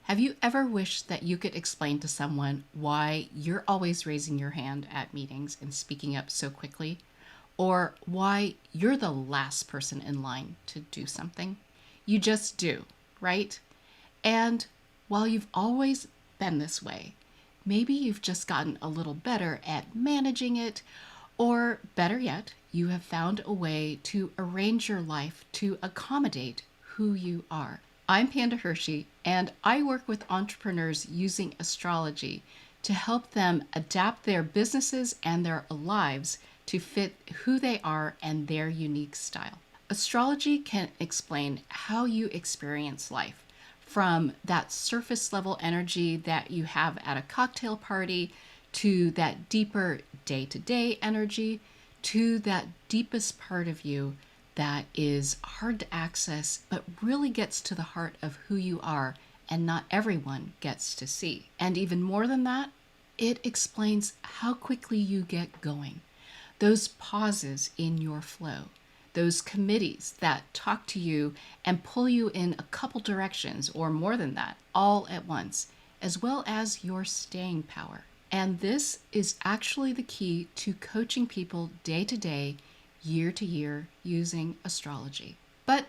Have you ever wished that you could explain to someone why you're always raising your hand at meetings and speaking up so quickly? Or why you're the last person in line to do something? You just do, right? And while you've always been this way, maybe you've just gotten a little better at managing it, or better yet, you have found a way to arrange your life to accommodate who you are. I'm Panda Hershey, and I work with entrepreneurs using astrology to help them adapt their businesses and their lives to fit who they are and their unique style. Astrology can explain how you experience life, from that surface level energy that you have at a cocktail party to that deeper day-to-day energy to that deepest part of you that is hard to access but really gets to the heart of who you are and not everyone gets to see. And even more than that, it explains how quickly you get going. Those pauses in your flow, those committees that talk to you and pull you in a couple directions or more than that all at once, as well as your staying power. And this is actually the key to coaching people day to day, year to year using astrology. But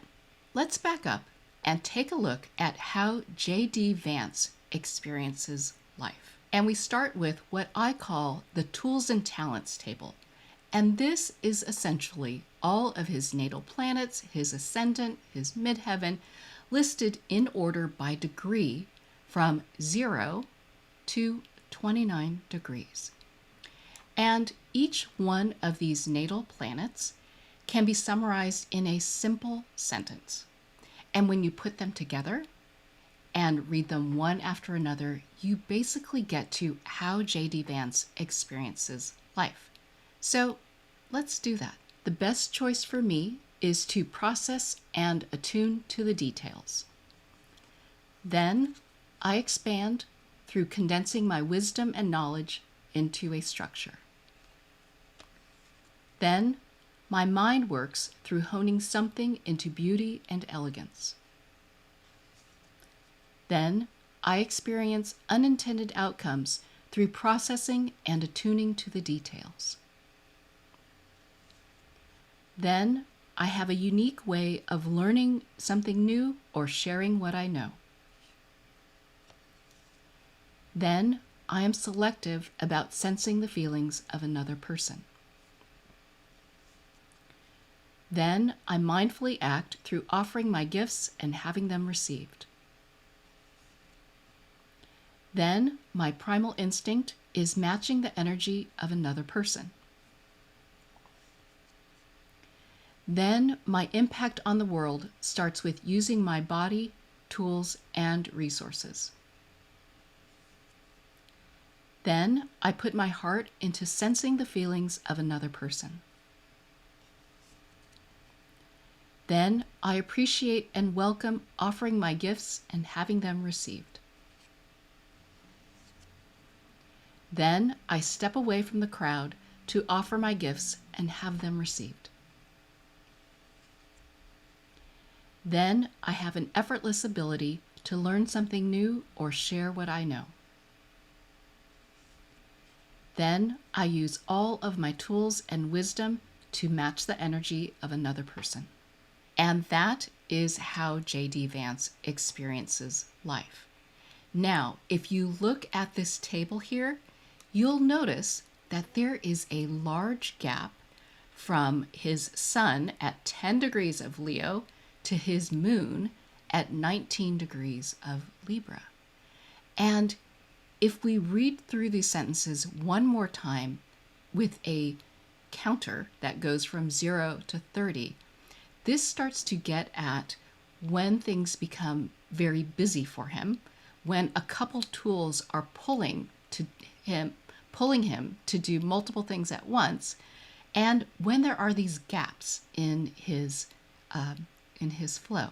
let's back up and take a look at how J.D. Vance experiences life. And we start with what I call the tools and talents table. And this is essentially all of his natal planets, his ascendant, his midheaven, listed in order by degree from 0 to 29 degrees. And each one of these natal planets can be summarized in a simple sentence. And when you put them together and read them one after another, you basically get to how J.D. Vance experiences life. So let's do that. The best choice for me is to process and attune to the details. Then I expand through condensing my wisdom and knowledge into a structure. Then my mind works through honing something into beauty and elegance. Then I experience unintended outcomes through processing and attuning to the details. Then I have a unique way of learning something new or sharing what I know. Then I am selective about sensing the feelings of another person. Then I mindfully act through offering my gifts and having them received. Then my primal instinct is matching the energy of another person. Then my impact on the world starts with using my body, tools, and resources. Then I put my heart into sensing the feelings of another person. Then I appreciate and welcome offering my gifts and having them received. Then I step away from the crowd to offer my gifts and have them received. Then I have an effortless ability to learn something new or share what I know. Then I use all of my tools and wisdom to match the energy of another person. And that is how J.D. Vance experiences life. Now, if you look at this table here, you'll notice that there is a large gap from his sun at 10 degrees of Leo to his moon at 19 degrees of Libra. And if we read through these sentences one more time with a counter that goes from 0 to 30, this starts to get at when things become very busy for him, when a couple tools are pulling him to do multiple things at once, and when there are these gaps in his flow.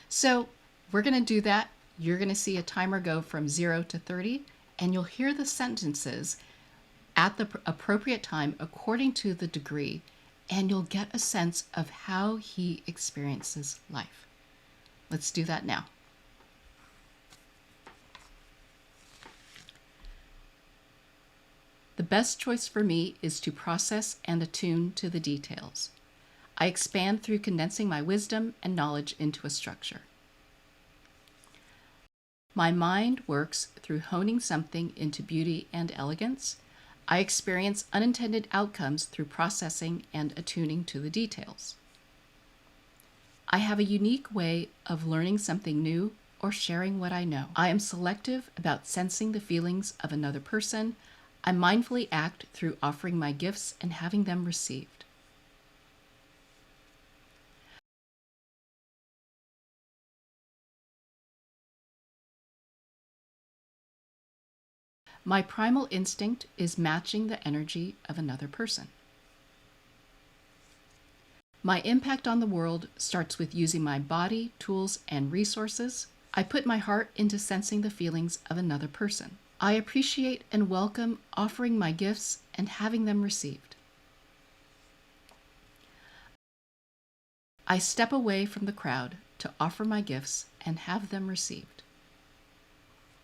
So we're going to do that. You're going to see a timer go from 0 to 30, and you'll hear the sentences at the appropriate time according to the degree, and you'll get a sense of how he experiences life. Let's do that now. The best choice for me is to process and attune to the details. I expand through condensing my wisdom and knowledge into a structure. My mind works through honing something into beauty and elegance. I experience unintended outcomes through processing and attuning to the details. I have a unique way of learning something new or sharing what I know. I am selective about sensing the feelings of another person. I mindfully act through offering my gifts and having them received. My primal instinct is matching the energy of another person. My impact on the world starts with using my body, tools, and resources. I put my heart into sensing the feelings of another person. I appreciate and welcome offering my gifts and having them received. I step away from the crowd to offer my gifts and have them received.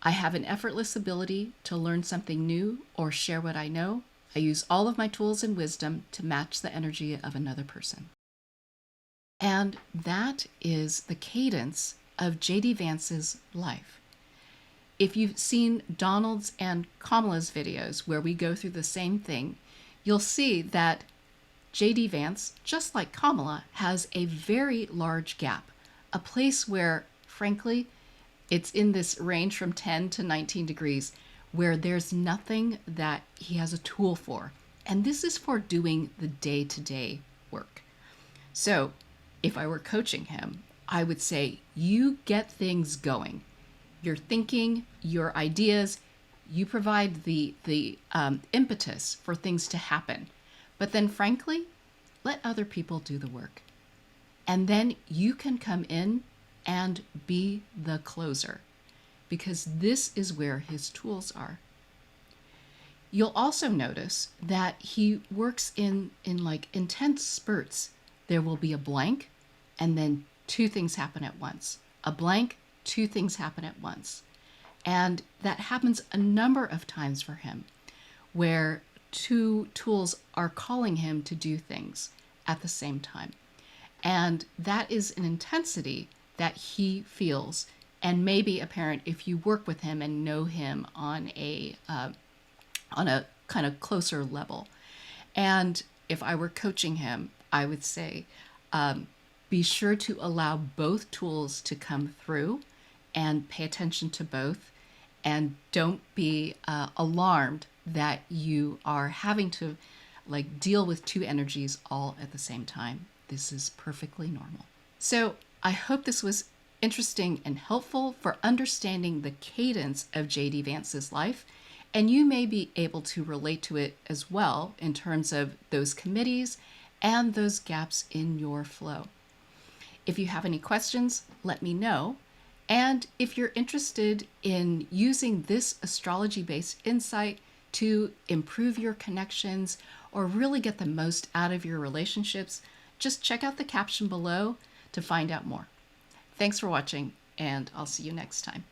I have an effortless ability to learn something new or share what I know. I use all of my tools and wisdom to match the energy of another person. And that is the cadence of J.D. Vance's life. If you've seen Donald's and Kamala's videos where we go through the same thing, you'll see that J.D. Vance, just like Kamala, has a very large gap, a place where, frankly, it's in this range from 10 to 19 degrees where there's nothing that he has a tool for. And this is for doing the day-to-day work. So if I were coaching him, I would say, you get things going. Your thinking, your ideas, you provide the impetus for things to happen. But then frankly, let other people do the work. And then you can come in and be the closer, because this is where his tools are. You'll also notice that he works in like intense spurts. There will be a blank, and then two things happen at once. A blank, two things happen at once. And that happens a number of times for him, where two tools are calling him to do things at the same time. And that is an intensity that he feels and may be apparent if you work with him and know him on a kind of closer level. And if I were coaching him, I would say, be sure to allow both tools to come through and pay attention to both, and don't be alarmed that you are having to like deal with two energies all at the same time. This is perfectly normal. So I hope this was interesting and helpful for understanding the cadence of J.D. Vance's life, and you may be able to relate to it as well in terms of those committees and those gaps in your flow. If you have any questions, let me know. And if you're interested in using this astrology-based insight to improve your connections or really get the most out of your relationships, just check out the caption below to find out more. Thanks for watching, and I'll see you next time.